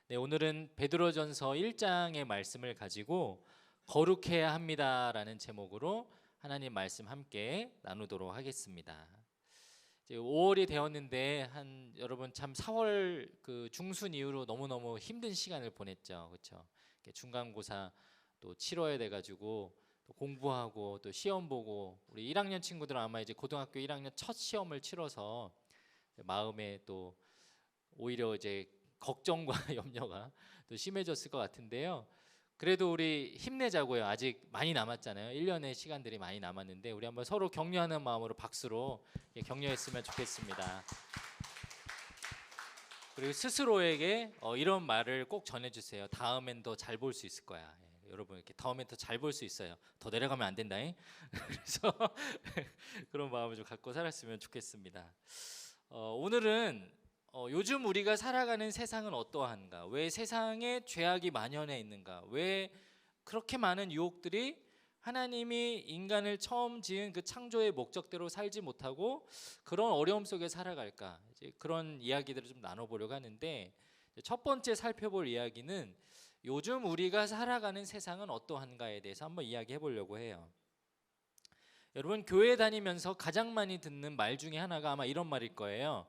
네, 오늘은 베드로전서 1장의 말씀을 가지고 거룩해야 합니다라는 제목으로 하나님 말씀 함께 나누도록 하겠습니다. 이제 5월이 되었는데 여러분 참 4월 그 중순 이후로 너무너무 힘든 시간을 보냈죠. 그렇죠? 중간고사 또 치러야 돼 가지고 또 공부하고 또 시험 보고 우리 1학년 친구들은 아마 이제 고등학교 1학년 첫 시험을 치러서 마음에 또 오히려 이제 걱정과 염려가 또 심해졌을 것 같은데요. 그래도 우리 힘내자고요. 아직 많이 남았잖아요. 1년의 시간들이 많이 남았는데 우리 한번 서로 격려하는 마음으로 박수로 격려했으면 좋겠습니다. 그리고 스스로에게 이런 말을 꼭 전해주세요. 다음엔 더 잘 볼 수 있을 거야. 여러분 이렇게 다음엔 더 잘 볼 수 있어요. 더 내려가면 안 된다. 그래서 그런 마음을 좀 갖고 살았으면 좋겠습니다. 오늘은 요즘 우리가 살아가는 세상은 어떠한가? 왜 세상에 죄악이 만연해 있는가? 왜 그렇게 많은 유혹들이 하나님이 인간을 처음 지은 그 창조의 목적대로 살지 못하고 그런 어려움 속에 살아갈까? 이제 그런 이야기들을 좀 나눠보려고 하는데 첫 번째 살펴볼 이야기는 요즘 우리가 살아가는 세상은 어떠한가에 대해서 한번 이야기해 보려고 해요. 여러분 교회 다니면서 가장 많이 듣는 말 중에 하나가 아마 이런 말일 거예요.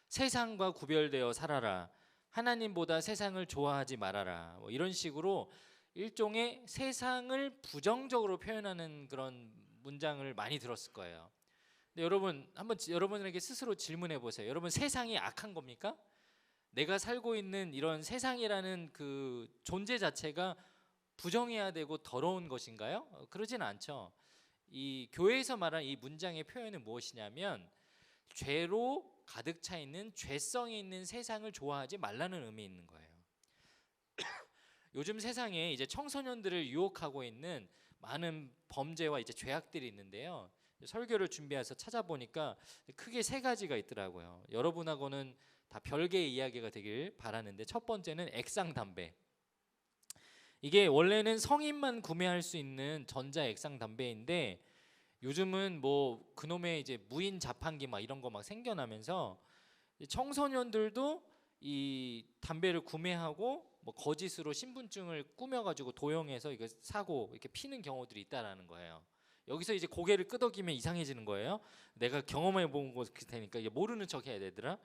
세상과 구별되어 살아라. 하나님보다 세상을 좋아하지 말아라. 뭐 이런 식으로 일종의 세상을 부정적으로 표현하는 그런 문장을 많이 들었을 거예요. 근데 여러분 한번 여러분에게 스스로 질문해 보세요. 여러분 세상이 악한 겁니까? 내가 살고 있는 이런 세상이라는 그 존재 자체가 부정해야 되고 더러운 것인가요? 그러진 않죠. 이 교회에서 말하는 이 문장의 표현은 무엇이냐면 죄로 가득 차 있는 죄성이 있는 세상을 좋아하지 말라는 의미 있는 거예요. 요즘 세상에 이제 청소년들을 유혹하고 있는 많은 범죄와 이제 죄악들이 있는데요. 설교를 준비해서 찾아보니까 크게 세 가지가 있더라고요. 여러분하고는 다 별개의 이야기가 되길 바라는데 첫 번째는 액상 담배. 이게 원래는 성인만 구매할 수 있는 전자 액상 담배인데 요즘은 뭐 그놈의 이제 무인 자판기 막 이런 거 막 생겨나면서 청소년들도 이 담배를 구매하고 뭐 거짓으로 신분증을 꾸며가지고 도용해서 이거 사고 이렇게 피는 경우들이 있다라는 거예요. 여기서 이제 고개를 끄덕이면 이상해지는 거예요. 내가 경험해 본 것 테니까 이게 모르는 척 해야 되더라.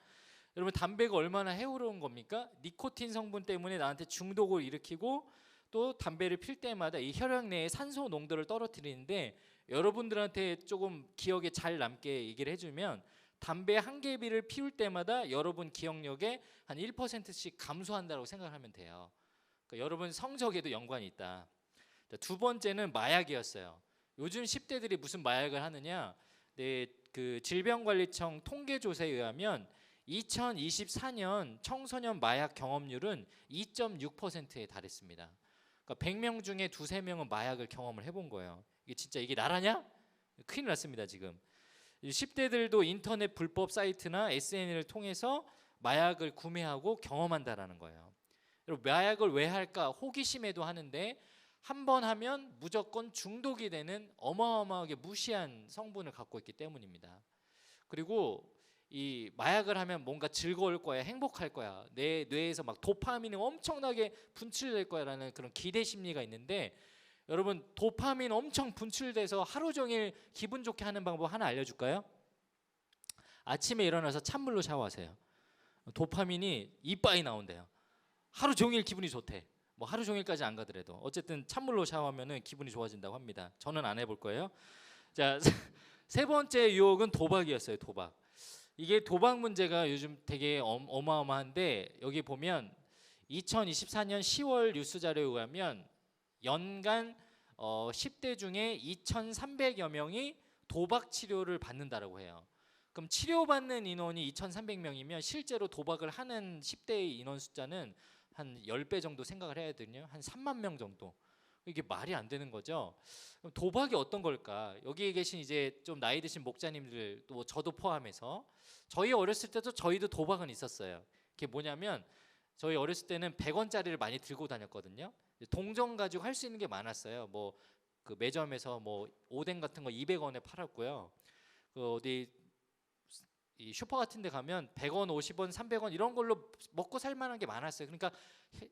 여러분 담배가 얼마나 해로운 겁니까? 니코틴 성분 때문에 나한테 중독을 일으키고 또 담배를 필 때마다 이 혈액 내에 산소 농도를 떨어뜨리는데 여러분들한테 조금 기억에 잘 남게 얘기를 해주면 담배 한 개비를 피울 때마다 여러분 기억력에 한 1%씩 감소한다고 생각하면 돼요. 그러니까 여러분 성적에도 연관이 있다. 두 번째는 마약이었어요. 요즘 10대들이 무슨 마약을 하느냐? 네, 그 질병관리청 통계조사에 의하면 2024년 청소년 마약 경험률은 2.6%에 달했습니다. 그러니까 100명 중에 두세 명은 마약을 경험을 해본 거예요. 이게 진짜 이게 나라냐? 큰일 났습니다 지금. 10대들도 인터넷 불법 사이트나 SNS를 통해서 마약을 구매하고 경험한다라는 거예요. 여러분 마약을 왜 할까? 호기심에도 하는데 한 번 하면 무조건 중독이 되는 어마어마하게 무시한 성분을 갖고 있기 때문입니다. 그리고 이 마약을 하면 뭔가 즐거울 거야, 행복할 거야, 내 뇌에서 막 도파민이 엄청나게 분출될 거야라는 그런 기대 심리가 있는데 여러분 도파민 엄청 분출돼서 하루 종일 기분 좋게 하는 방법 하나 알려줄까요? 아침에 일어나서 찬물로 샤워하세요. 도파민이 이빠이 나온대요. 하루 종일 기분이 좋대. 뭐 하루 종일까지 안 가더라도 어쨌든 찬물로 샤워하면 기분이 좋아진다고 합니다. 저는 안 해볼 거예요. 자, 세 번째 유혹은 도박이었어요. 도박. 이게 도박 문제가 요즘 되게 어마어마한데 여기 보면 2024년 10월 뉴스 자료에 의하면 연간 10대 중에 2,300여 명이 도박 치료를 받는다라고 해요. 그럼 치료받는 인원이 2,300명이면 실제로 도박을 하는 10대의 인원 숫자는 한 10배 정도 생각을 해야 되거든요. 한 3만 명 정도. 이게 말이 안 되는 거죠. 그럼 도박이 어떤 걸까? 여기에 계신 이제 좀 나이 드신 목자님들 또 저도 포함해서 저희 어렸을 때도 저희도 도박은 있었어요. 그게 뭐냐면 저희 어렸을 때는 100원짜리를 많이 들고 다녔거든요. 동전 가지고 할 수 있는 게 많았어요. 뭐 그 매점에서 뭐 오뎅 같은 거 200원에 팔았고요. 그 어디 이 슈퍼 같은 데 가면 100원, 50원, 300원 이런 걸로 먹고 살 만한 게 많았어요. 그러니까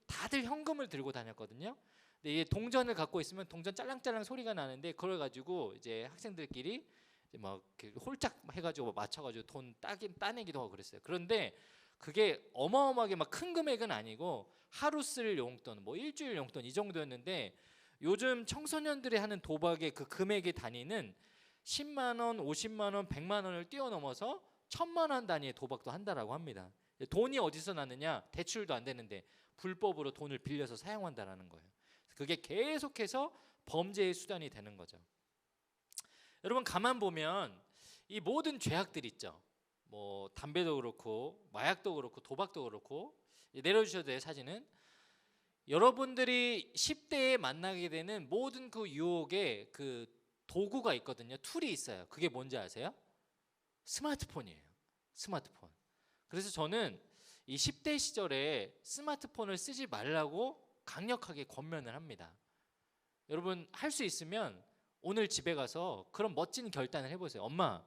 다들 현금을 들고 다녔거든요. 근데 이게 동전을 갖고 있으면 동전 짤랑짤랑 소리가 나는데 그걸 가지고 이제 학생들끼리 이제 막 홀짝 해가지고 맞춰가지고 돈 따내기도 하고 그랬어요. 그런데 그게 어마어마하게 막 큰 금액은 아니고 하루 쓸 용돈, 뭐 일주일 용돈 이 정도였는데 요즘 청소년들이 하는 도박의 그 금액의 단위는 10만 원, 50만 원, 100만 원을 뛰어넘어서 1000만 원 단위의 도박도 한다라고 합니다. 돈이 어디서 나느냐? 대출도 안 되는데 불법으로 돈을 빌려서 사용한다라는 거예요. 그게 계속해서 범죄의 수단이 되는 거죠. 여러분 가만 보면 이 모든 죄악들 있죠. 뭐 담배도 그렇고 마약도 그렇고 도박도 그렇고 내려주셔도 돼요. 사진은 여러분들이 10대에 만나게 되는 모든 그 유혹의 그 도구가 있거든요. 툴이 있어요. 그게 뭔지 아세요? 스마트폰이에요. 스마트폰. 그래서 저는 이 10대 시절에 스마트폰을 쓰지 말라고 강력하게 권면을 합니다. 여러분 할 수 있으면 오늘 집에 가서 그런 멋진 결단을 해보세요. 엄마,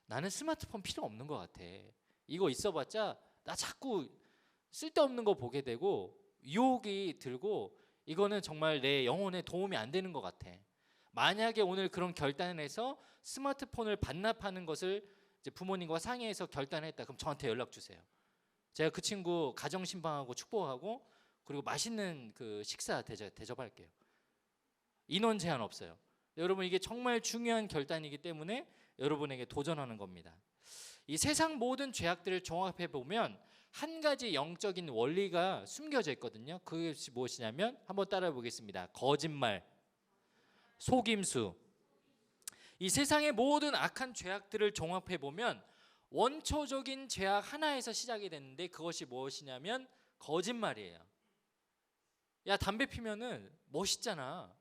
나는 스마트폰 필요 없는 것 같아. 이거 있어봤자 나 자꾸 쓸데없는 거 보게 되고 유혹이 들고 이거는 정말 내 영혼에 도움이 안 되는 것 같아. 만약에 오늘 그런 결단을 해서 스마트폰을 반납하는 것을 이제 부모님과 상의해서 결단했다. 그럼 저한테 연락 주세요. 제가 그 친구 가정 신방하고 축복하고 그리고 맛있는 그 식사 대접할게요. 인원 제한 없어요. 여러분 이게 정말 중요한 결단이기 때문에 여러분에게 도전하는 겁니다. 이 세상 모든 죄악들을 종합해 보면 한 가지 영적인 원리가 숨겨져 있거든요. 그것이 무엇이냐면 한번 따라해 보겠습니다. 거짓말, 속임수. 이 세상의 모든 악한 죄악들을 종합해 보면 원초적인 죄악 하나에서 시작이 됐는데 그것이 무엇이냐면 거짓말이에요. 야, 담배 피면은 멋있잖아.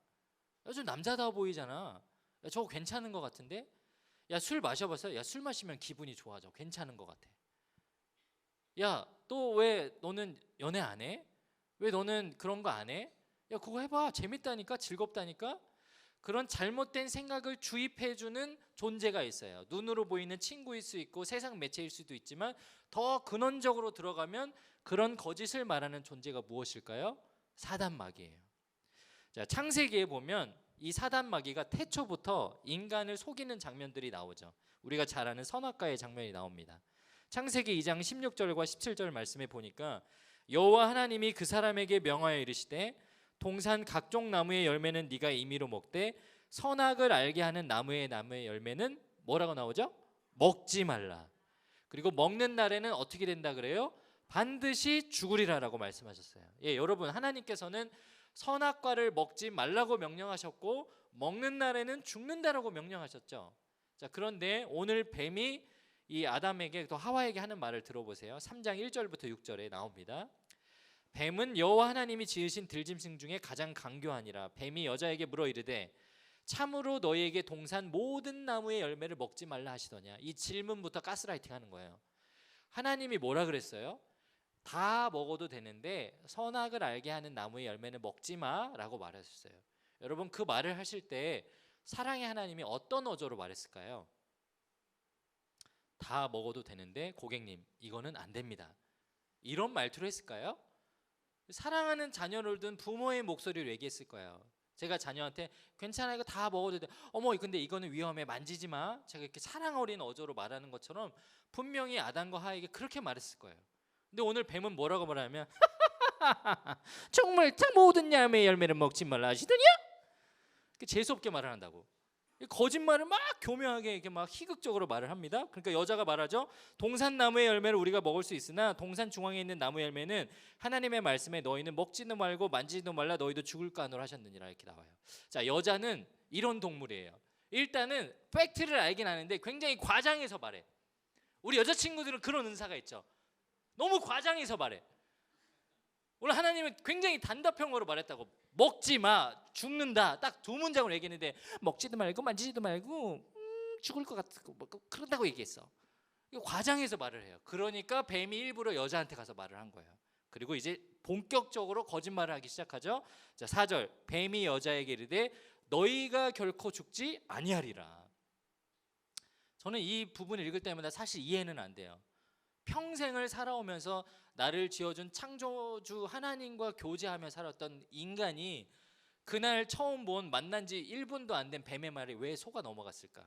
야, 좀 남자다워 보이잖아. 야, 저거 괜찮은 것 같은데? 야, 술 마셔봤어요? 야, 술 마시면 기분이 좋아져. 괜찮은 것 같아. 야, 또 왜 너는 연애 안 해? 왜 너는 그런 거 안 해? 야, 그거 해봐. 재밌다니까, 즐겁다니까. 그런 잘못된 생각을 주입해주는 존재가 있어요. 눈으로 보이는 친구일 수 있고 세상 매체일 수도 있지만 더 근원적으로 들어가면 그런 거짓을 말하는 존재가 무엇일까요? 사단마귀예요. 자, 창세기에 보면 이 사단마귀가 태초부터 인간을 속이는 장면들이 나오죠. 우리가 잘 아는 선악과의 장면이 나옵니다. 창세기 2장 16절과 17절 말씀에 보니까 여호와 하나님이 그 사람에게 명하여 이르시되 동산 각종 나무의 열매는 네가 임의로 먹되 선악을 알게 하는 나무의 열매는 뭐라고 나오죠? 먹지 말라. 그리고 먹는 날에는 어떻게 된다 그래요? 반드시 죽으리라라고 말씀하셨어요. 예, 여러분 하나님께서는 선악과를 먹지 말라고 명령하셨고 먹는 날에는 죽는다라고 명령하셨죠. 자, 그런데 오늘 뱀이 이 아담에게 또 하와에게 하는 말을 들어보세요. 3장 1절부터 6절에 나옵니다. 뱀은 여호와 하나님이 지으신 들짐승 중에 가장 강교하니라. 뱀이 여자에게 물어 이르되 참으로 너희에게 동산 모든 나무의 열매를 먹지 말라 하시더냐. 이 질문부터 가스라이팅 하는 거예요. 하나님이 뭐라 그랬어요? 다 먹어도 되는데 선악을 알게 하는 나무의 열매는 먹지 마라고 말하셨어요. 여러분 그 말을 하실 때 사랑의 하나님이 어떤 어조로 말했을까요? 다 먹어도 되는데 고객님 이거는 안 됩니다. 이런 말투로 했을까요? 사랑하는 자녀를 둔 부모의 목소리로 얘기했을 거예요. 제가 자녀한테 괜찮아 이거 다 먹어도 돼. 어머 근데 이거는 위험해 만지지 마. 제가 이렇게 사랑 어린 어조로 말하는 것처럼 분명히 아담과 하와에게 그렇게 말했을 거예요. 근데 오늘 뱀은 뭐라고 말하냐면 정말 다 모든 야매의 열매를 먹지 말라 하시더냐? 재수없게 말을 한다고. 거짓말을 막 교묘하게 이렇게 막 희극적으로 말을 합니다. 그러니까 여자가 말하죠. 동산 나무의 열매를 우리가 먹을 수 있으나 동산 중앙에 있는 나무의 열매는 하나님의 말씀에 너희는 먹지도 말고 만지지도 말라 너희도 죽을까 하노라 하셨느니라 이렇게 나와요. 자, 여자는 이런 동물이에요. 일단은 팩트를 알긴 아는데 굉장히 과장해서 말해. 우리 여자친구들은 그런 은사가 있죠. 너무 과장해서 말해. 오늘 하나님은 굉장히 단답형으로 말했다고. 먹지 마, 죽는다. 딱 두 문장을 얘기했는데 먹지도 말고 만지지도 말고 죽을 것 같고 뭐 그런다고 얘기했어. 이거 과장해서 말을 해요. 그러니까 뱀이 일부러 여자한테 가서 말을 한 거예요. 그리고 이제 본격적으로 거짓말을 하기 시작하죠. 자, 4절 뱀이 여자에게 이르되 너희가 결코 죽지 아니하리라. 저는 이 부분을 읽을 때마다 사실 이해는 안 돼요. 평생을 살아오면서 나를 지어준 창조주 하나님과 교제하며 살았던 인간이 그날 처음 만난 지 1분도 안 된 뱀의 말에 왜 속아 넘어갔을까?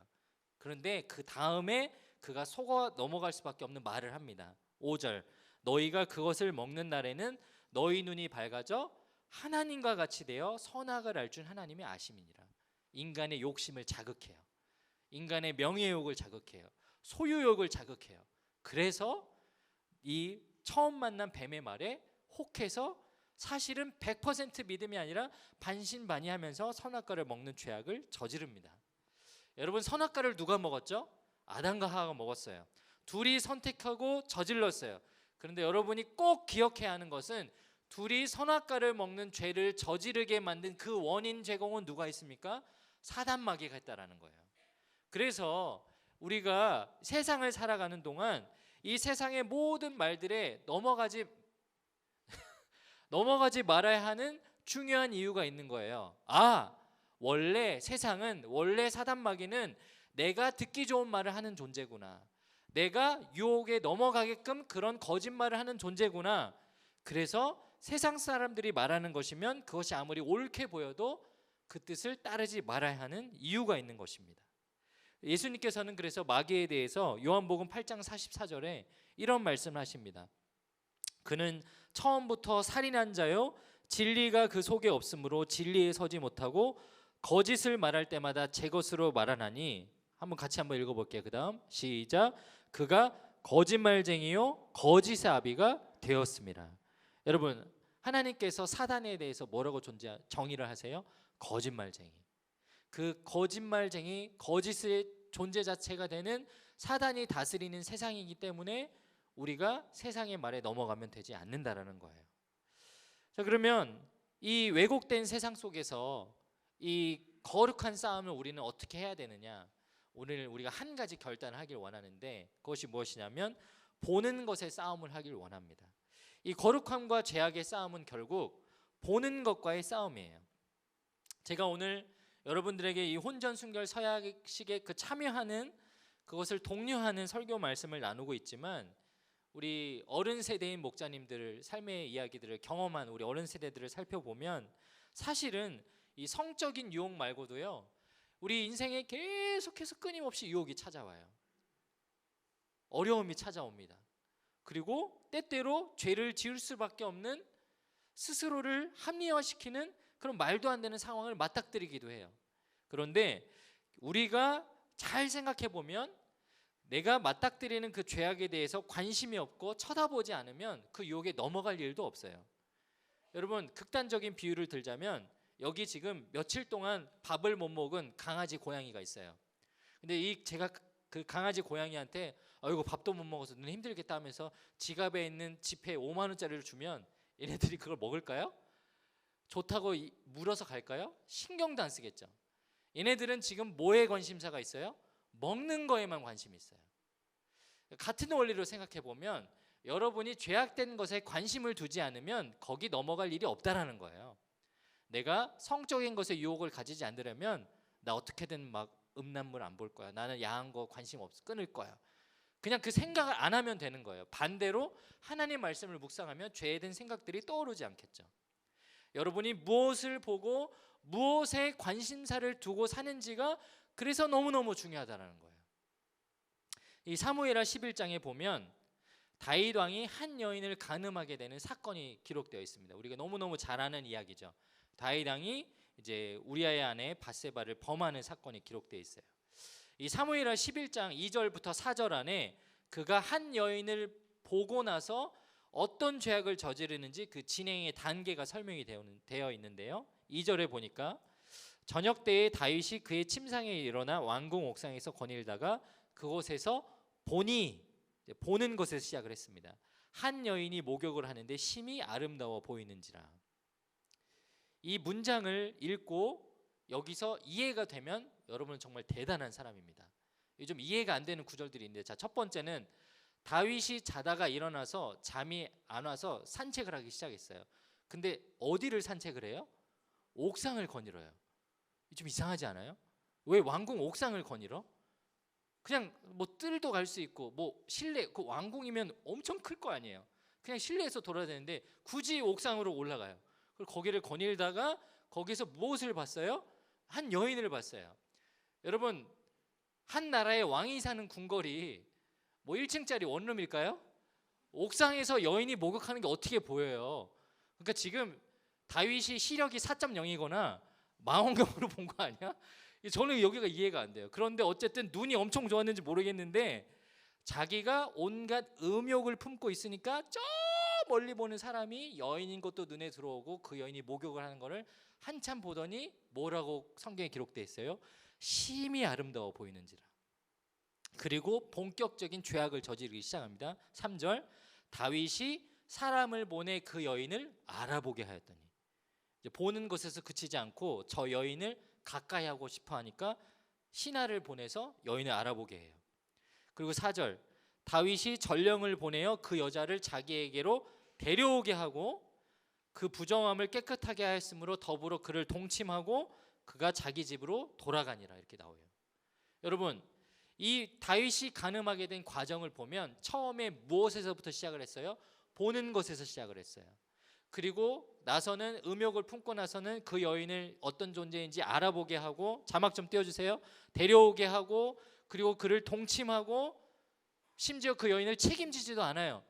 그런데 그 다음에 그가 속아 넘어갈 수밖에 없는 말을 합니다. 5절, 너희가 그것을 먹는 날에는 너희 눈이 밝아져 하나님과 같이 되어 선악을 알 줄 하나님이 아심이니라. 인간의 욕심을 자극해요. 인간의 명예욕을 자극해요. 소유욕을 자극해요. 그래서 이 처음 만난 뱀의 말에 혹해서 사실은 100% 믿음이 아니라 반신반의하면서 선악과를 먹는 죄악을 저지릅니다. 여러분, 선악과를 누가 먹었죠? 아담과 하와가 먹었어요. 둘이 선택하고 저질렀어요. 그런데 여러분이 꼭 기억해야 하는 것은 둘이 선악과를 먹는 죄를 저지르게 만든 그 원인 제공은 누가 있습니까? 사단마귀가 했다라는 거예요. 그래서 우리가 세상을 살아가는 동안 이 세상의 모든 말들에 넘어가지 말아야 하는 중요한 이유가 있는 거예요. 원래 세상은, 원래 사단마귀는 내가 듣기 좋은 말을 하는 존재구나. 내가 유혹에 넘어가게끔 그런 거짓말을 하는 존재구나. 그래서 세상 사람들이 말하는 것이면 그것이 아무리 옳게 보여도 그 뜻을 따르지 말아야 하는 이유가 있는 것입니다. 예수님께서는 그래서 마귀에 대해서 요한복음 8장 44절에 이런 말씀을 하십니다. 그는 처음부터 살인한 자요, 진리가 그 속에 없으므로 진리에 서지 못하고 거짓을 말할 때마다 제 것으로 말하나니. 같이 한번 읽어볼게요. 그 다음 시작. 그가 거짓말쟁이요 거짓의 아비가 되었습니다. 여러분, 하나님께서 사단에 대해서 뭐라고 정의를 하세요? 거짓말쟁이. 그 거짓말쟁이, 거짓의 존재 자체가 되는 사단이 다스리는 세상이기 때문에 우리가 세상의 말에 넘어가면 되지 않는다라는 거예요. 자, 그러면 이 왜곡된 세상 속에서 이 거룩한 싸움을 우리는 어떻게 해야 되느냐? 오늘 우리가 한 가지 결단을 하길 원하는데, 그것이 무엇이냐면 보는 것의 싸움을 하길 원합니다. 이 거룩함과 죄악의 싸움은 결국 보는 것과의 싸움이에요. 제가 오늘 여러분들에게 이 혼전 순결 서약식에 참여하는, 그것을 독려하는 설교 말씀을 나누고 있지만, 우리 어른 세대인 목자님들 삶의 이야기들을 경험한 우리 어른 세대들을 살펴보면 사실은 이 성적인 유혹 말고도요, 우리 인생에 계속해서 끊임없이 유혹이 찾아와요. 어려움이 찾아옵니다. 그리고 때때로 죄를 지을 수밖에 없는, 스스로를 합리화시키는 그런 말도 안 되는 상황을 맞닥뜨리기도 해요. 그런데 우리가 잘 생각해 보면 내가 맞닥뜨리는 그 죄악에 대해서 관심이 없고 쳐다보지 않으면 그 유혹에 넘어갈 일도 없어요. 여러분, 극단적인 비유를 들자면 여기 지금 며칠 동안 밥을 못 먹은 강아지 고양이가 있어요. 근데 제가 그 강아지 고양이한테 이거 밥도 못 먹어서 눈 힘들겠다 하면서 지갑에 있는 지폐 5만 원짜리를 주면 얘네들이 그걸 먹을까요? 좋다고 물어서 갈까요? 신경도 안 쓰겠죠. 얘네들은 지금 뭐에 관심사가 있어요? 먹는 거에만 관심이 있어요. 같은 원리로 생각해 보면 여러분이 죄악된 것에 관심을 두지 않으면 거기 넘어갈 일이 없다라는 거예요. 내가 성적인 것에 유혹을 가지지 않으려면 나 어떻게든 음란물 안 볼 거야. 나는 야한 거 관심 없어, 끊을 거야. 그냥 그 생각을 안 하면 되는 거예요. 반대로 하나님 말씀을 묵상하면 죄에 대한 생각들이 떠오르지 않겠죠. 여러분이 무엇을 보고 무엇에 관심사를 두고 사는지가 그래서 너무너무 중요하다는 거예요. 이 사무엘하 11장에 보면 다윗 왕이 한 여인을 간음하게 되는 사건이 기록되어 있습니다. 우리가 너무너무 잘 아는 이야기죠. 다윗 왕이 이제 우리아의 아내 밧세바를 범하는 사건이 기록되어 있어요. 이 사무엘하 11장 2절부터 4절 안에 그가 한 여인을 보고 나서 어떤 죄악을 저지르는지 그 진행의 단계가 설명이 되어 있는데요. 2절에 보니까 저녁 때에 다윗이 그의 침상에 일어나 왕궁 옥상에서 거닐다가 그곳에서 보는 것에서 시작을 했습니다. 한 여인이 목욕을 하는데 심히 아름다워 보이는지라. 이 문장을 읽고 여기서 이해가 되면 여러분은 정말 대단한 사람입니다. 좀 이해가 안 되는 구절들이 있는데, 자, 첫 번째는 다윗이 자다가 일어나서 잠이 안 와서 산책을 하기 시작했어요. 근데 어디를 산책을 해요? 옥상을 거닐어요. 좀 이상하지 않아요? 왜 왕궁 옥상을 거닐어? 그냥 뭐 뜰도 갈 수 있고 뭐 실내 그 왕궁이면 엄청 클 거 아니에요. 그냥 실내에서 돌아다니는데 굳이 옥상으로 올라가요. 그리고 거기를 거닐다가 거기서 무엇을 봤어요? 한 여인을 봤어요. 여러분, 한 나라의 왕이 사는 궁궐이 뭐 1층짜리 원룸일까요? 옥상에서 여인이 목욕하는 게 어떻게 보여요? 그러니까 지금 다윗이 시력이 4.0이거나 망원경으로 본 거 아니야? 저는 여기가 이해가 안 돼요. 그런데 어쨌든 눈이 엄청 좋았는지 모르겠는데 자기가 온갖 음욕을 품고 있으니까 저 멀리 보는 사람이 여인인 것도 눈에 들어오고 그 여인이 목욕을 하는 거를 한참 보더니 뭐라고 성경에 기록되어 있어요? 심히 아름다워 보이는지라. 그리고 본격적인 죄악을 저지르기 시작합니다. 3절, 다윗이 사람을 보내 그 여인을 알아보게 하였더니, 이제 보는 것에서 그치지 않고 저 여인을 가까이 하고 싶어 하니까 신하를 보내서 여인을 알아보게 해요. 그리고 4절, 다윗이 전령을 보내어 그 여자를 자기에게로 데려오게 하고 그 부정함을 깨끗하게 하였으므로 더불어 그를 동침하고 그가 자기 집으로 돌아가니라, 이렇게 나와요. 여러분, 이 다윗이 간음하게 된 과정을 보면 처음에 무엇에서부터 시작을 했어요? 보는 것에서 시작을 했어요. 그리고 나서는 음욕을 품고 나서는 그 여인을 어떤 존재인지 알아보게 하고, 자막 좀 띄워주세요. 데려오게 하고, 그리고 그를 동침하고, 심지어 그 여인을 책임지지도 않아요.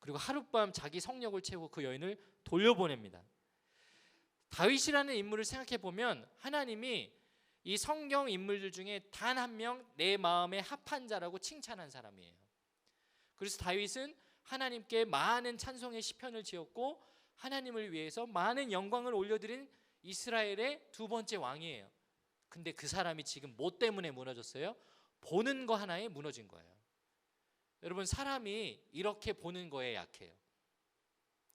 그리고 하룻밤 자기 성욕을 채우고 그 여인을 돌려보냅니다. 다윗이라는 인물을 생각해 보면 하나님이 이 성경 인물들 중에 단 한 명 내 마음에 합한 자라고 칭찬한 사람이에요. 그래서 다윗은 하나님께 많은 찬송의 시편을 지었고 하나님을 위해서 많은 영광을 올려드린 이스라엘의 두 번째 왕이에요. 근데 그 사람이 지금 뭐 때문에 무너졌어요? 보는 거 하나에 무너진 거예요. 여러분, 사람이 이렇게 보는 거에 약해요.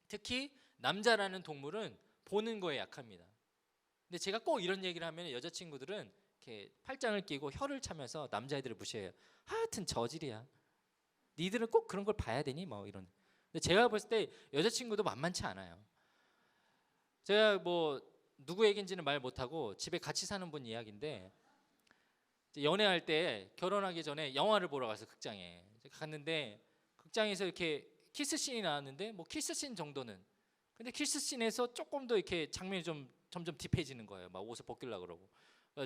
특히 남자라는 동물은 보는 거에 약합니다. 근데 제가 꼭 이런 얘기를 하면 여자친구들은 이렇게 팔짱을 끼고 혀를 차면서 남자애들을 무시해요. 하여튼 저질이야. 니들은 꼭 그런 걸 봐야 되니? 뭐 이런. 근데 제가 봤을 때 여자친구도 만만치 않아요. 제가 뭐 누구 얘기인지는 말 못하고 집에 같이 사는 분 이야기인데, 연애할 때 결혼하기 전에 영화를 보러 가서 극장에 갔는데 극장에서 이렇게 키스씬이 나왔는데 뭐 키스씬 정도는, 근데 키스씬에서 조금 더 이렇게 장면이 좀 점점 딥해지는 거예요. 막 옷을 벗기려고 그러고.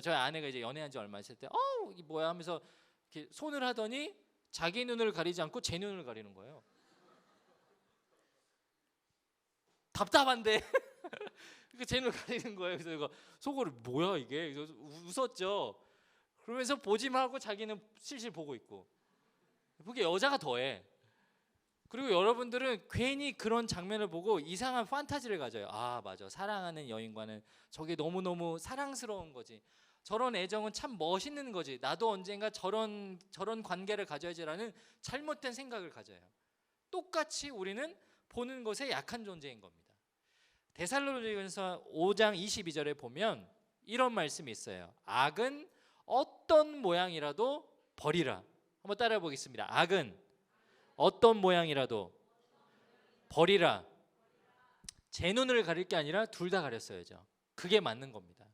저희 아내가 이제 연애한 지 얼마 있을 때 이게 뭐야 하면서 이렇게 손을 하더니 자기 눈을 가리지 않고 제 눈을 가리는 거예요. 답답한데 제 눈을 가리는 거예요. 그래서 이거 속으로 뭐야 이게, 그래서 웃었죠. 그러면서 보지 말고 자기는 실실 보고 있고. 그게 여자가 더해. 그리고 여러분들은 괜히 그런 장면을 보고 이상한 판타지를 가져요. 아, 맞아, 사랑하는 여인과는 저게 너무너무 사랑스러운 거지, 저런 애정은 참 멋있는 거지, 나도 언젠가 저런 관계를 가져야지라는 잘못된 생각을 가져요. 똑같이 우리는 보는 것에 약한 존재인 겁니다. 데살로니가서 5장 22절에 보면 이런 말씀이 있어요. 악은 어떤 모양이라도 버리라. 한번 따라해 보겠습니다. 악은 어떤 모양이라도 버리라. 제 눈을 가릴 게 아니라 둘 다 가렸어야죠. 그게 맞는 겁니다.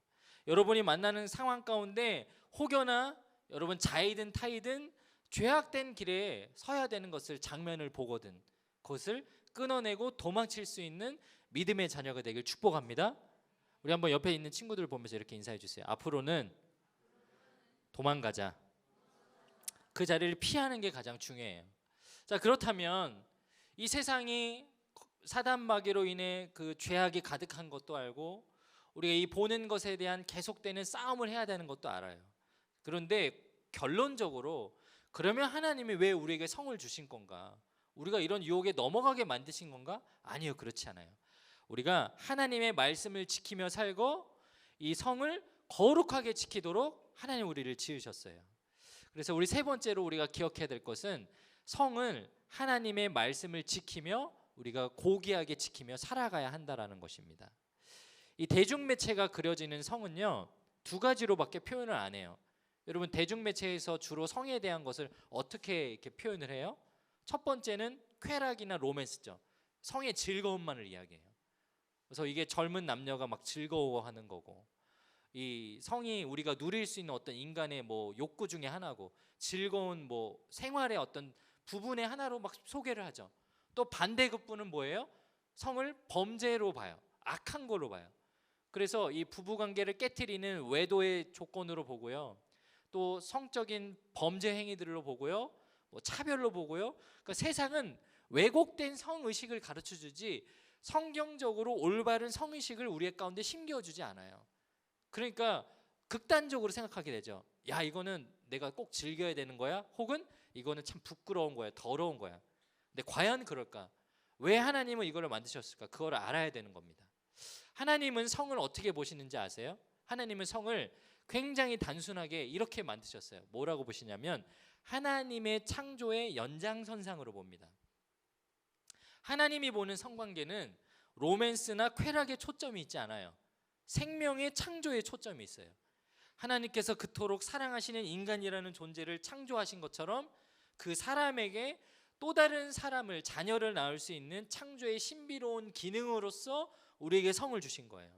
여러분이 만나는 상황 가운데 혹여나 여러분 자이든 타이든 죄악된 길에 서야 되는 것을, 장면을 보거든 그것을 끊어내고 도망칠 수 있는 믿음의 자녀가 되길 축복합니다. 우리 한번 옆에 있는 친구들 보면서 이렇게 인사해 주세요. 앞으로는 도망가자. 그 자리를 피하는 게 가장 중요해요. 자, 그렇다면 이 세상이 사단 마귀로 인해 그 죄악이 가득한 것도 알고 우리가 이 보는 것에 대한 계속되는 싸움을 해야 되는 것도 알아요. 그런데 결론적으로 그러면 하나님이 왜 우리에게 성을 주신 건가? 우리가 이런 유혹에 넘어가게 만드신 건가? 아니요, 그렇지 않아요. 우리가 하나님의 말씀을 지키며 살고 이 성을 거룩하게 지키도록 하나님 우리를 지으셨어요. 그래서 우리 세 번째로 우리가 기억해야 될 것은 성을 하나님의 말씀을 지키며 우리가 고귀하게 지키며 살아가야 한다라는 것입니다. 이 대중매체가 그려지는 성은요, 두 가지로밖에 표현을 안 해요. 여러분, 대중매체에서 주로 성에 대한 것을 어떻게 이렇게 표현을 해요? 첫 번째는 쾌락이나 로맨스죠. 성의 즐거움만을 이야기해요. 그래서 이게 젊은 남녀가 막 즐거워하는 거고, 이 성이 우리가 누릴 수 있는 어떤 인간의 뭐 욕구 중에 하나고 즐거운 뭐 생활의 어떤 부분의 하나로 막 소개를 하죠. 또 반대급부는 뭐예요? 성을 범죄로 봐요. 악한 걸로 봐요. 그래서 이 부부관계를 깨트리는 외도의 조건으로 보고요. 또 성적인 범죄 행위들로 보고요. 뭐 차별로 보고요. 그러니까 세상은 왜곡된 성의식을 가르쳐주지 성경적으로 올바른 성의식을 우리 가운데 심겨주지 않아요. 그러니까 극단적으로 생각하게 되죠. 야, 이거는 내가 꼭 즐겨야 되는 거야? 혹은 이거는 참 부끄러운 거야, 더러운 거야. 근데 과연 그럴까? 왜 하나님은 이거를 만드셨을까? 그걸 알아야 되는 겁니다. 하나님은 성을 어떻게 보시는지 아세요? 하나님은 성을 굉장히 단순하게 이렇게 만드셨어요. 뭐라고 보시냐면 하나님의 창조의 연장선상으로 봅니다. 하나님이 보는 성관계는 로맨스나 쾌락에 초점이 있지 않아요. 생명의 창조에 초점이 있어요. 하나님께서 그토록 사랑하시는 인간이라는 존재를 창조하신 것처럼 그 사람에게 또 다른 사람을, 자녀를 낳을 수 있는 창조의 신비로운 기능으로서 우리에게 성을 주신 거예요.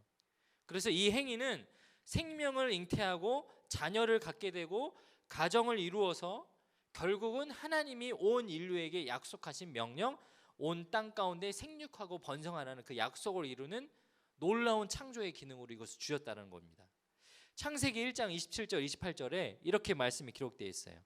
그래서 이 행위는 생명을 잉태하고 자녀를 갖게 되고 가정을 이루어서 결국은 하나님이 온 인류에게 약속하신 명령, 온 땅 가운데 생육하고 번성하라는 그 약속을 이루는 놀라운 창조의 기능으로 이것을 주셨다는 겁니다. 창세기 1장 27절 28절에 이렇게 말씀이 기록되어 있어요.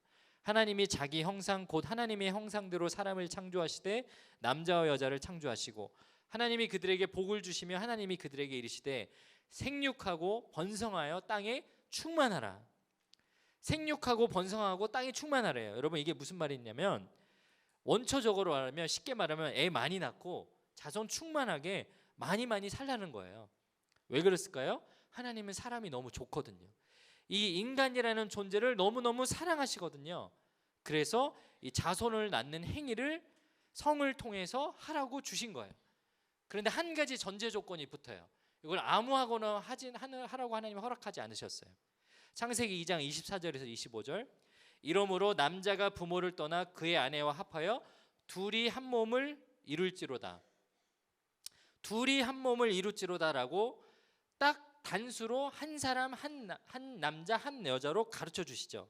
하나님이 자기 형상 곧 하나님의 형상대로 사람을 창조하시되 남자와 여자를 창조하시고 하나님이 그들에게 복을 주시며 하나님이 그들에게 이르시되 생육하고 번성하여 땅에 충만하라. 생육하고 번성하고 땅에 충만하래요. 여러분, 이게 무슨 말이냐면 원초적으로 말하면, 쉽게 말하면 애 많이 낳고 자손 충만하게 많이 살라는 거예요. 왜 그랬을까요? 하나님은 사람이 너무 좋거든요. 이 인간이라는 존재를 너무너무 사랑하시거든요. 그래서 이 자손을 낳는 행위를 성을 통해서 하라고 주신 거예요. 그런데 한 가지 전제 조건이 붙어요. 이걸 아무하거나 하라고 하나님이 허락하지 않으셨어요. 창세기 2장 24절에서 25절, 이러므로 남자가 부모를 떠나 그의 아내와 합하여 둘이 한 몸을 이룰지로다. 둘이 한 몸을 이룰지로다라고 딱 단수로 한 사람 한 남자 한 여자로 가르쳐 주시죠.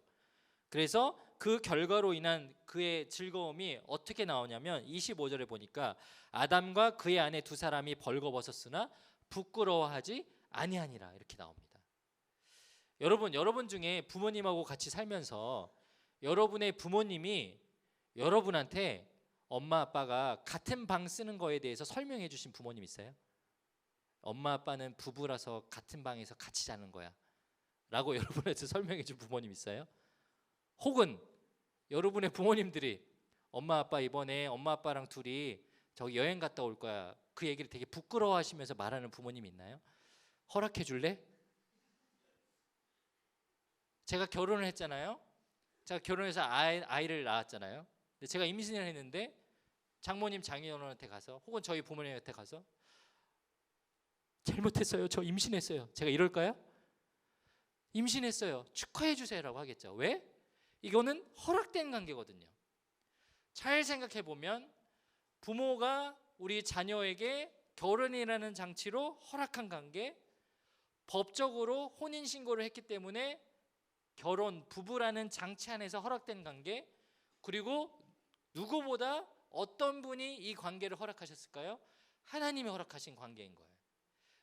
그래서 그 결과로 인한 그의 즐거움이 어떻게 나오냐면 25절에 보니까 아담과 그의 아내 두 사람이 벌거벗었으나 부끄러워하지 아니하니라, 이렇게 나옵니다. 여러분 중에 부모님하고 같이 살면서 여러분의 부모님이 여러분한테 엄마 아빠가 같은 방 쓰는 거에 대해서 설명해 주신 부모님 있어요? 엄마 아빠는 부부라서 같은 방에서 같이 자는 거야 라고 여러분한테 설명해 준 부모님 있어요? 혹은 여러분의 부모님들이 엄마 아빠 이번에 엄마 아빠랑 둘이 저기 여행 갔다 올 거야, 그 얘기를 되게 부끄러워하시면서 말하는 부모님 있나요? 허락해 줄래? 제가 결혼을 했잖아요. 제가 결혼해서 아이를 낳았잖아요. 근데 제가 임신을 했는데 장모님 장인어른한테 가서 혹은 저희 부모님한테 가서 잘못했어요, 저 임신했어요, 제가 이럴까요? 임신했어요, 축하해 주세요라고 하겠죠. 왜? 이거는 허락된 관계거든요. 잘 생각해 보면 부모가 우리 자녀에게 결혼이라는 장치로 허락한 관계, 법적으로 혼인신고를 했기 때문에 결혼, 부부라는 장치 안에서 허락된 관계, 그리고 누구보다 어떤 분이 이 관계를 허락하셨을까요? 하나님이 허락하신 관계인 거예요.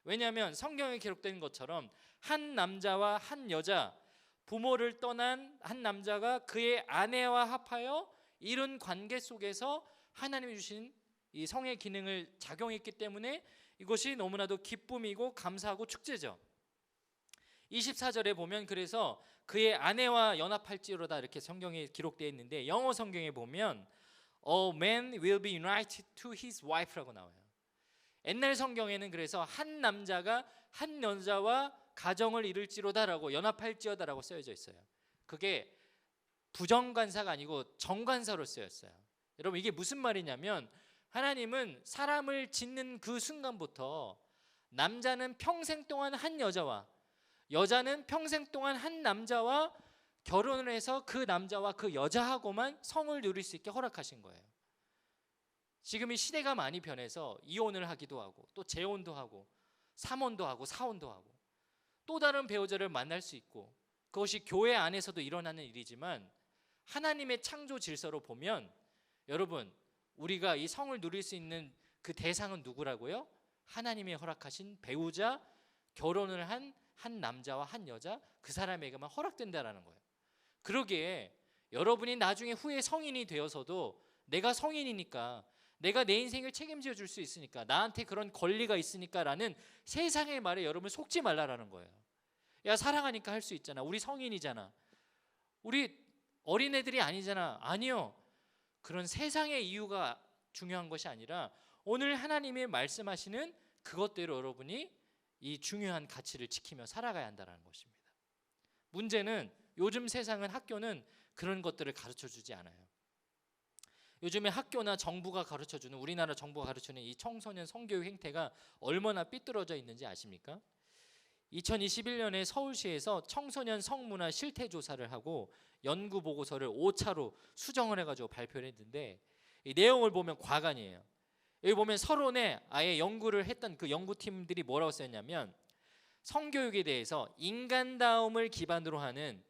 왜냐하면 성경에 기록된 것처럼 한 남자와 한 여자, 부모를 떠난 한 남자가 그의 아내와 합하여 이룬 관계 속에서 하나님이 주신 이 성의 기능을 작용했기 때문에 이것이 너무나도 기쁨이고 감사하고 축제죠. 24절에 보면 그래서 그의 아내와 연합할지로다 이렇게 성경에 기록되어 있는데, 영어 성경에 보면 A man will be united to his wife라고 나와요. 옛날 성경에는 그래서 한 남자가 한 여자와 가정을 이룰지로다라고, 연합할지어다라고 쓰여져 있어요. 그게 부정관사가 아니고 정관사로 쓰였어요. 여러분, 이게 무슨 말이냐면 하나님은 사람을 짓는 그 순간부터 남자는 평생 동안 한 여자와, 여자는 평생 동안 한 남자와 결혼을 해서 그 남자와 그 여자하고만 성을 누릴 수 있게 허락하신 거예요. 지금 이 시대가 많이 변해서 이혼을 하기도 하고 또 재혼도 하고 삼혼도 하고 사혼도 하고 또 다른 배우자를 만날 수 있고, 그것이 교회 안에서도 일어나는 일이지만 하나님의 창조 질서로 보면 여러분, 우리가 이 성을 누릴 수 있는 그 대상은 누구라고요? 하나님이 허락하신 배우자, 결혼을 한 남자와 한 여자, 그 사람에게만 허락된다라는 거예요. 그러기에 여러분이 나중에 후에 성인이 되어서도 내가 성인이니까, 내가 내 인생을 책임져 줄 수 있으니까, 나한테 그런 권리가 있으니까 라는 세상의 말에 여러분 속지 말라라는 거예요. 야, 사랑하니까 할 수 있잖아. 우리 성인이잖아. 우리 어린애들이 아니잖아. 아니요. 그런 세상의 이유가 중요한 것이 아니라 오늘 하나님이 말씀하시는 그것대로 여러분이 이 중요한 가치를 지키며 살아가야 한다는 것입니다. 문제는 요즘 세상은, 학교는 그런 것들을 가르쳐 주지 않아요. 요즘에 학교나 정부가 가르쳐주는, 우리나라 정부가 가르치는 이 청소년 성교육 행태가 얼마나 삐뚤어져 있는지 아십니까? 2021년에 서울시에서 청소년 성문화 실태 조사를 하고 연구 보고서를 5차로 수정을 해가지고 발표를 했는데, 이 내용을 보면 과간이에요. 여기 보면 서론에 아예 연구를 했던 그 연구팀들이 뭐라고 썼냐면, 성교육에 대해서 인간다움을 기반으로 하는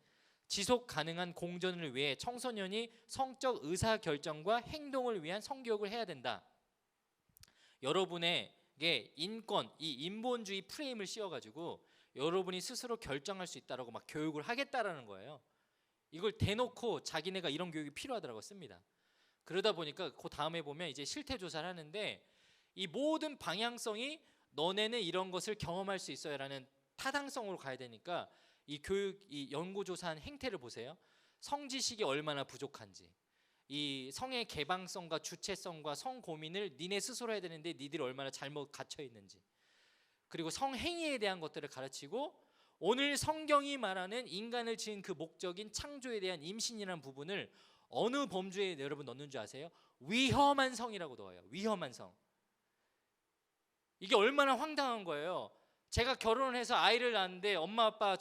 지속 가능한 공존을 위해 청소년이 성적 의사결정과 행동을 위한 성교육을 해야 된다. 여러분에게 인권, 이 인본주의 프레임을 씌워가지고 여러분이 스스로 결정할 수 있다라고 막 교육을 하겠다라는 거예요. 이걸 대놓고 자기네가 이런 교육이 필요하다고 씁니다. 그러다 보니까 그 다음에 보면 이제 실태 조사를 하는데, 이 모든 방향성이 너네는 이런 것을 경험할 수 있어요라는 타당성으로 가야 되니까 이 교육, 이 연구조사한 행태를 보세요. 성지식이 얼마나 부족한지, 이 성의 개방성과 주체성과 성 고민을 니네 스스로 해야 되는데 니들이 얼마나 잘못 갇혀 있는지, 그리고 성행위에 대한 것들을 가르치고, 오늘 성경이 말하는 인간을 지은 그 목적인 창조에 대한 임신이라는 부분을 어느 범주에 여러분 넣는 줄 아세요? 위험한 성이라고 넣어요. 위험한 성. 이게 얼마나 황당한 거예요. 제가 결혼을 해서 아이를 낳았는데 엄마 아빠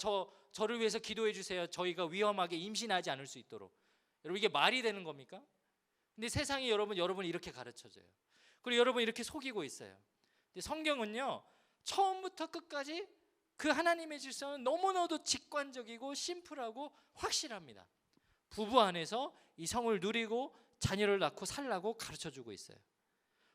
저를 위해서 기도해 주세요. 저희가 위험하게 임신하지 않을 수 있도록. 여러분, 이게 말이 되는 겁니까? 근데 세상이 여러분을 이렇게 가르쳐줘요. 그리고 여러분 이렇게 속이고 있어요. 근데 성경은요, 처음부터 끝까지 그 하나님의 질서는 너무나도 직관적이고 심플하고 확실합니다. 부부 안에서 이 성을 누리고 자녀를 낳고 살라고 가르쳐주고 있어요.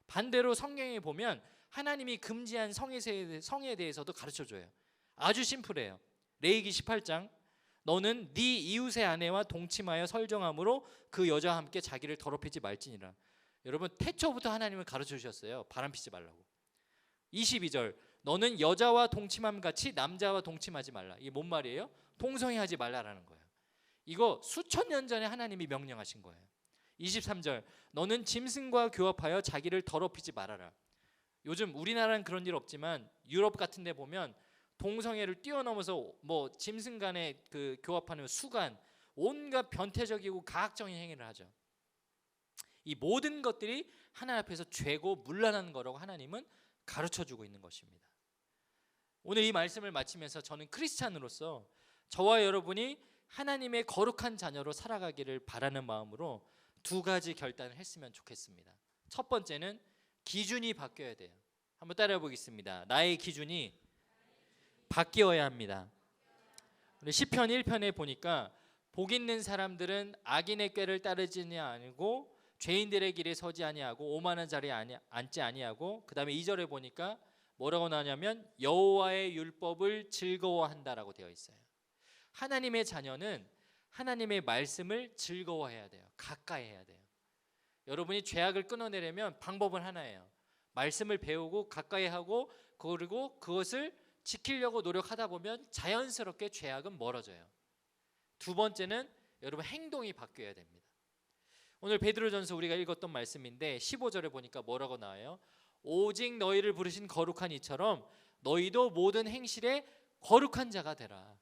반대로 성경에 보면 하나님이 금지한 성에 대해서도 가르쳐줘요. 아주 심플해요. 레위기 18장, 너는 네 이웃의 아내와 동침하여 설정함으로 그 여자와 함께 자기를 더럽히지 말지니라. 여러분, 태초부터 하나님은 가르쳐 주셨어요. 바람피지 말라고. 22절, 너는 여자와 동침함 같이 남자와 동침하지 말라. 이게 뭔 말이에요? 동성애하지 말라라는 거예요. 이거 수천 년 전에 하나님이 명령하신 거예요. 23절, 너는 짐승과 교합하여 자기를 더럽히지 말아라. 요즘 우리나라는 그런 일 없지만 유럽 같은 데 보면 동성애를 뛰어넘어서 뭐 짐승 간에 그 교합하는 수간, 온갖 변태적이고 가학적인 행위를 하죠. 이 모든 것들이 하나님 앞에서 죄고 문란한 거라고 하나님은 가르쳐주고 있는 것입니다. 오늘 이 말씀을 마치면서 저는 크리스찬으로서 저와 여러분이 하나님의 거룩한 자녀로 살아가기를 바라는 마음으로 두 가지 결단을 했으면 좋겠습니다. 첫 번째는 기준이 바뀌어야 돼요. 한번 따라해 보겠습니다. 나의 기준이 바뀌어야 합니다. 시편 1편에 보니까 복 있는 사람들은 악인의 꾀를 따르지 아니하고 죄인들의 길에 서지 아니하고 오만한 자리에 앉지 아니하고, 그 다음에 2절에 보니까 뭐라고 나오냐면 여호와의 율법을 즐거워한다라고 되어 있어요. 하나님의 자녀는 하나님의 말씀을 즐거워해야 돼요. 가까이 해야 돼요. 여러분이 죄악을 끊어내려면 방법은 하나예요. 말씀을 배우고 가까이 하고, 그리고 그것을 지키려고 노력하다 보면 자연스럽게 죄악은 멀어져요. 두 번째는 여러분 행동이 바뀌어야 됩니다. 오늘 베드로전서 우리가 읽었던 말씀인데 15절에 보니까 뭐라고 나와요? 오직 너희를 부르신 거룩한 이처럼 너희도 모든 행실에 거룩한 자가 되라.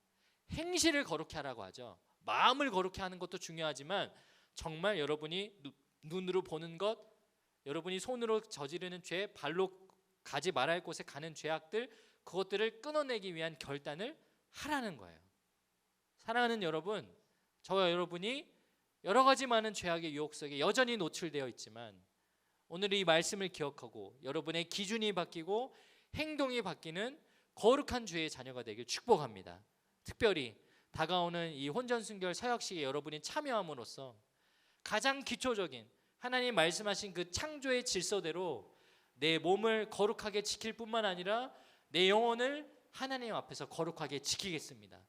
행실을 거룩히 하라고 하죠. 마음을 거룩히 하는 것도 중요하지만 정말 여러분이 눈으로 보는 것, 여러분이 손으로 저지르는 죄, 발로 가지 말아야 할 곳에 가는 죄악들, 그것들을 끊어내기 위한 결단을 하라는 거예요. 사랑하는 여러분, 저와 여러분이 여러 가지 많은 죄악의 유혹 속에 여전히 노출되어 있지만 오늘 이 말씀을 기억하고 여러분의 기준이 바뀌고 행동이 바뀌는 거룩한 주의 자녀가 되길 축복합니다. 특별히 다가오는 이 혼전순결 사역식에 여러분이 참여함으로써 가장 기초적인 하나님 말씀하신 그 창조의 질서대로 내 몸을 거룩하게 지킬 뿐만 아니라 내 영혼을 하나님 앞에서 거룩하게 지키겠습니다.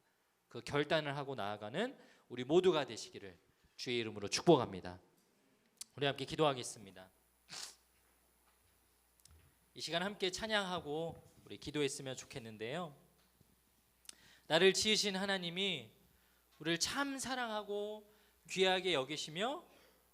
그 결단을 하고 나아가는 우리 모두가 되시기를 주의 이름으로 축복합니다. 우리 함께 기도하겠습니다. 이 시간 함께 찬양하고 우리 기도했으면 좋겠는데요. 나를 지으신 하나님이 우리를 참 사랑하고 귀하게 여기시며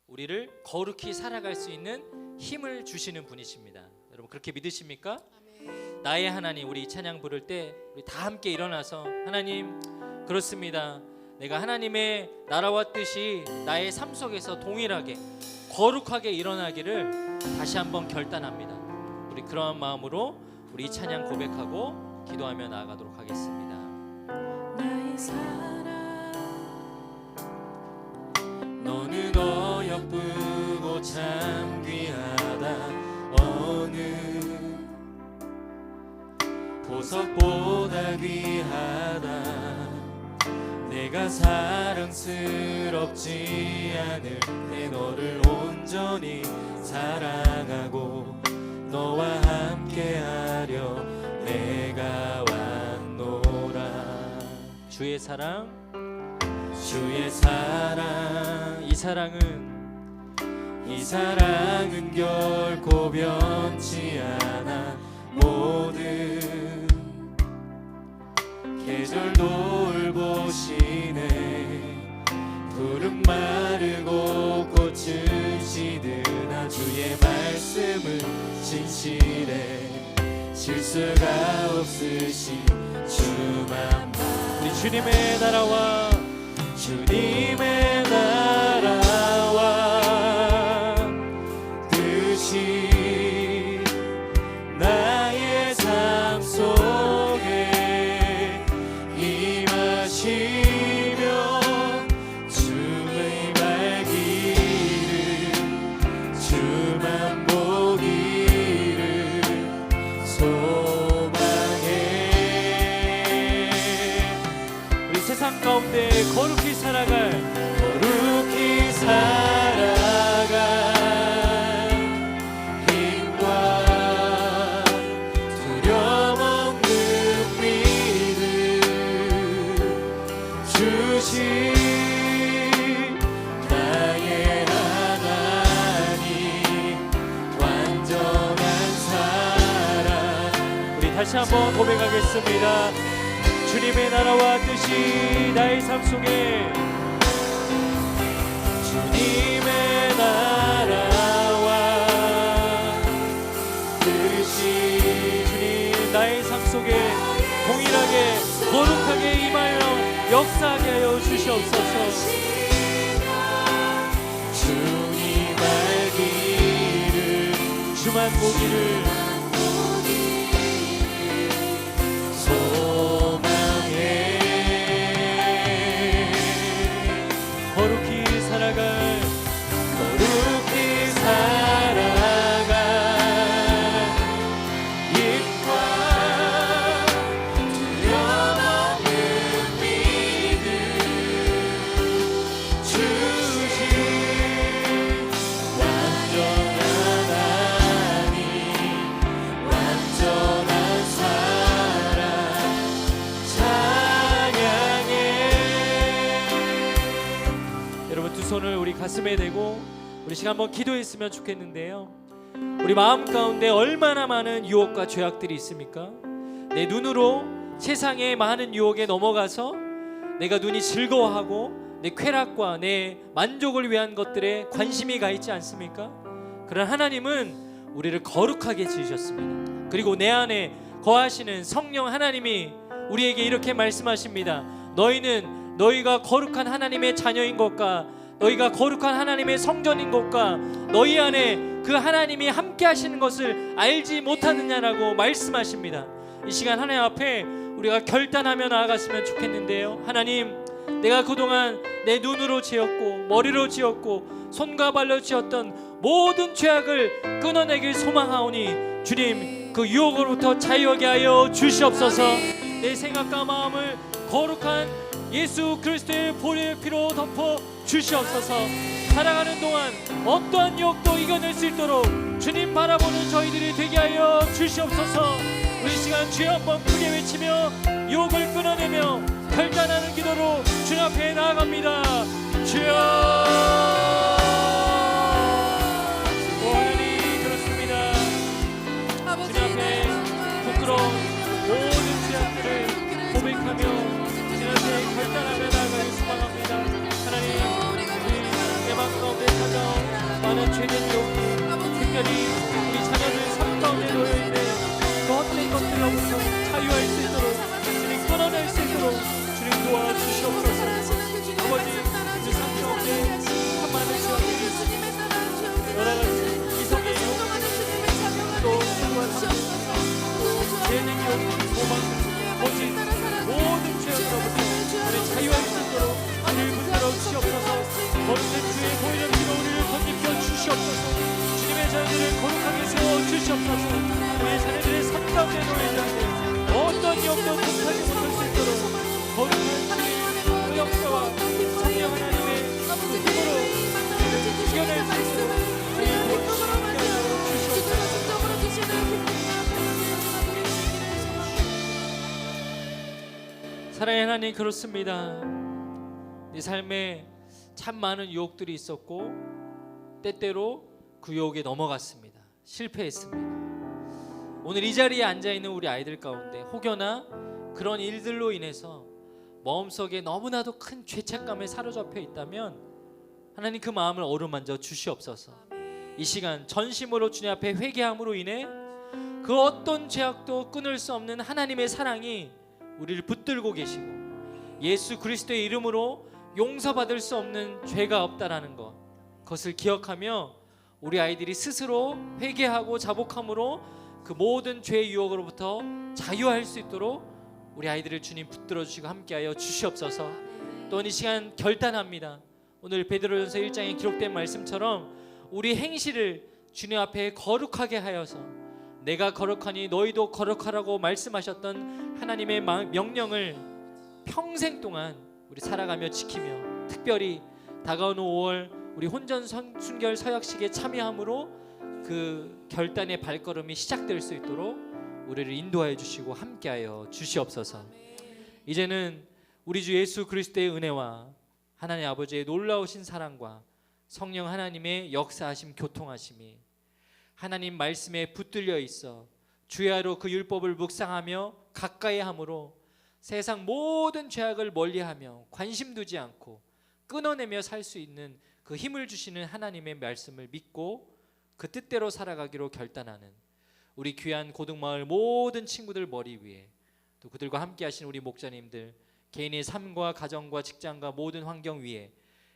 우리를 거룩히 살아갈 수 있는 힘을 주시는 분이십니다. 여러분 그렇게 믿으십니까? 아멘. 나의 하나님, 우리 이 찬양 부를 때 우리 다 함께 일어나서 하나님, 그렇습니다. 내가 하나님의 나라와 뜻이 나의 삶 속에서 동일하게 거룩하게 일어나기를 다시 한번 결단합니다. 우리 그러한 마음으로 우리 이 찬양 고백하고 기도하며 나아가도록 하겠습니다. 나의 사랑 너는 어여쁘고 참 귀하다. 어느 보석보다 귀하다. 내가 사랑스럽지 않을 때 너를 온전히 사랑하고 너와 함께하려 내가 왔노라. 주의 사랑, 주의 사랑, 이 사랑은 결코 변치 않아. 모든 계절 돌보시네. 푸른 마르고 꽃은 시드나 주의 말씀은 진실해. 실수가 없으신 주만. 우리 주님의 나라와 주님의 나라와 뜻이 나의 삶 속에 임하시며 주의 발길을 주만 보기를 소망해. 우리 세상 가운데 거룩히 살아갈 힘과 두려움 없는 믿음 주신 나의 하나님, 완전한 사랑. 우리 다시 한번 고백하겠습니다. 주님의 나라와 뜻이 나의 삶 속에, 주님의 나라와 뜻이 주님 나의 삶 속에 동일하게 거룩하게 임하여 역사하게 하여 주시옵소서. 주님 알기를 주만 보기를 거룩히 살아갈 힘과 두려움 없는 믿음 주신 완전한 하나님, 완전한 사랑 찬양해. 여러분 두 손을 우리 가슴에 대고 우리 시간 한번 기도했으면 좋겠는데요. 우리 마음 가운데 얼마나 많은 유혹과 죄악들이 있습니까? 내 눈으로 세상의 많은 유혹에 넘어가서 내가 눈이 즐거워하고 내 쾌락과 내 만족을 위한 것들에 관심이 가 있지 않습니까? 그러나 하나님은 우리를 거룩하게 지으셨습니다. 그리고 내 안에 거하시는 성령 하나님이 우리에게 이렇게 말씀하십니다. 너희는 너희가 거룩한 하나님의 자녀인 것과 너희가 거룩한 하나님의 성전인 것과 너희 안에 그 하나님이 함께 하시는 것을 알지 못하느냐라고 말씀하십니다. 이 시간 하나님 앞에 우리가 결단하며 나아갔으면 좋겠는데요. 하나님, 내가 그동안 내 눈으로 지었고 머리로 지었고 손과 발로 지었던 모든 죄악을 끊어내길 소망하오니 주님 그 유혹으로부터 자유하게 하여 주시옵소서. 내 생각과 마음을 거룩한 예수 그리스도의 보혈의 피로 덮어 주시옵소서. 살아가는 동안 어떠한 유혹도 이겨낼 수 있도록 주님 바라보는 저희들이 되게 하여 주시옵소서. 우리 시간 주여 한번 크게 외치며 유혹을 끊어내며 결단하는 기도로 주님 앞에 나아갑니다. 주여. 오 하나님 그렇습니다. 주님 앞에 부끄러운 모든 죄악들을 고백하며 주님 앞에 결단하며 나아가길 소망합니다. 하나님 우리 맘 가운데 찾아온 많은 죄된 유혹들, 특별히 우리 자녀들 삶 가운데 놓여있는 그 헛된 것들로부터 자유할 수 있도록 주님 끊어낼 수 있도록 주님 도와주시옵소서. 아버지 그 삶 가운데 참 많은 죄악들이 있습니다. 여러 가지 이성의 유혹, 또 죄된 유혹, 도망, 거짓 모든 죄악으로부터 우리 자유할 수 있도록 우리를 붙들어 주시옵소서. 거룩한 주의 보혈의 피로 우리를 덧입혀 주시옵소서. 주님의 자녀들을 거룩하게 세워 주시옵소서. 우리의 자녀들의 삶 가운데 놓여있는 어떤 영도 통하지 못할 수 있도록 거룩한 주의 그 역사와 성령 하나님의 그 힘으로 이겨낼 수 있도록 우리를 도와주시옵소서. 사랑의 하나님 그렇습니다. 네 삶에 참 많은 유혹들이 있었고 때때로 그 유혹에 넘어갔습니다. 실패했습니다. 오늘 이 자리에 앉아있는 우리 아이들 가운데 혹여나 그런 일들로 인해서 마음속에 너무나도 큰 죄책감에 사로잡혀 있다면 하나님 그 마음을 어루만져 주시옵소서. 이 시간 전심으로 주님 앞에 회개함으로 인해 그 어떤 죄악도 끊을 수 없는 하나님의 사랑이 우리를 붙들고 계시고 예수 그리스도의 이름으로 용서받을 수 없는 죄가 없다라는 것, 그것을 기억하며 우리 아이들이 스스로 회개하고 자복함으로 그 모든 죄의 유혹으로부터 자유할 수 있도록 우리 아이들을 주님 붙들어 주시고 함께하여 주시옵소서. 또 이 시간 결단합니다. 오늘 베드로전서 1장에 기록된 말씀처럼 우리 행실을 주님 앞에 거룩하게 하여서 내가 거룩하니 너희도 거룩하라고 말씀하셨던 하나님의 명령을 평생 동안 우리 살아가며 지키며 특별히 다가오는 5월 우리 혼전 순결 서약식에 참여함으로 그 결단의 발걸음이 시작될 수 있도록 우리를 인도하여 주시고 함께하여 주시옵소서. 이제는 우리 주 예수 그리스도의 은혜와 하나님 아버지의 놀라우신 사랑과 성령 하나님의 역사하심 교통하심이 하나님 말씀에 붙들려 있어 주야로 그 율법을 묵상하며 가까이 함으로 세상 모든 죄악을 멀리하며 관심 두지 않고 끊어내며 살 수 있는 그 힘을 주시는 하나님의 말씀을 믿고 그 뜻대로 살아가기로 결단하는 우리 귀한 고등마을 모든 친구들 머리 위에 또 그들과 함께 하신 우리 목자님들 개인의 삶과 가정과 직장과 모든 환경 위에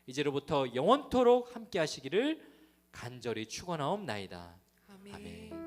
이제로부터 영원토록 함께 하시기를 간절히 축원하옵나이다. 아멘.